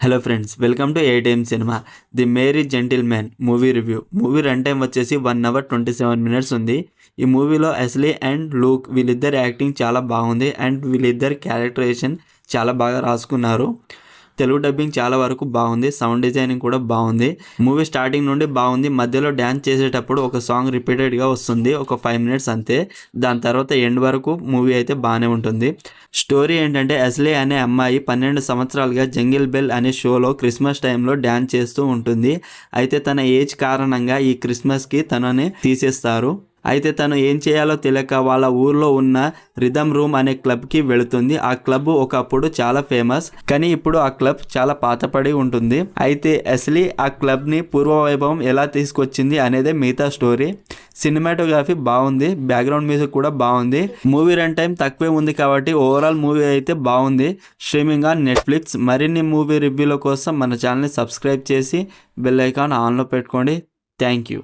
Hello friends, welcome to ATM cinema. The merry gentlemen movie review. Movie run time వచ్చేసి 1 hour 27 minutes ఉంది. ఈ మూవీలో Ashley and Luke వీళ్ళిద్దరి acting చాలా బాగుంది అండ్ వీళ్ళిద్దరి క్యారెక్టరైజేషన్ చాలా బాగా రాసుకున్నారు. తెలుగు డబ్బింగ్ చాలా వరకు బాగుంది. సౌండ్ డిజైనింగ్ కూడా బాగుంది. మూవీ స్టార్టింగ్ నుండి బాగుంది. మధ్యలో డ్యాన్స్ చేసేటప్పుడు ఒక సాంగ్ రిపీటెడ్గా వస్తుంది, ఒక 5 మినిట్స్ అంతే. దాని తర్వాత ఎండ్ వరకు మూవీ అయితే బాగానే ఉంటుంది. స్టోరీ ఏంటంటే, ఎస్లీ అనే అమ్మాయి 12 సంవత్సరాలుగా జంగిల్ బెల్ అనే షోలో క్రిస్మస్ టైంలో డ్యాన్స్ చేస్తూ ఉంటుంది. అయితే తన ఏజ్ కారణంగా ఈ క్రిస్మస్కి తనని తీసేస్తారు. అయితే తను ఏం చేయాలో తెలియక వాళ్ళ ఊర్లో ఉన్న రిథమ్ రూమ్ అనే క్లబ్కి వెళుతుంది. ఆ క్లబ్ ఒకప్పుడు చాలా ఫేమస్, కానీ ఇప్పుడు ఆ క్లబ్ చాలా పాతపడి ఉంటుంది. అయితే ఎస్లీ ఆ క్లబ్ని పూర్వవైభవం ఎలా తీసుకొచ్చింది అనేదే మిగతా స్టోరీ. సినిమాటోగ్రఫీ బాగుంది, బ్యాక్గ్రౌండ్ మ్యూజిక్ కూడా బాగుంది. మూవీ రన్ టైం తక్కువే ఉంది కాబట్టి ఓవరాల్ మూవీ అయితే బాగుంది. Streaming on Netflix. మరిన్ని మూవీ రివ్యూల కోసం మన ఛానల్ని సబ్స్క్రైబ్ చేసి బెల్ ఐకాన్ ఆన్లో పెట్టుకోండి. Thank you.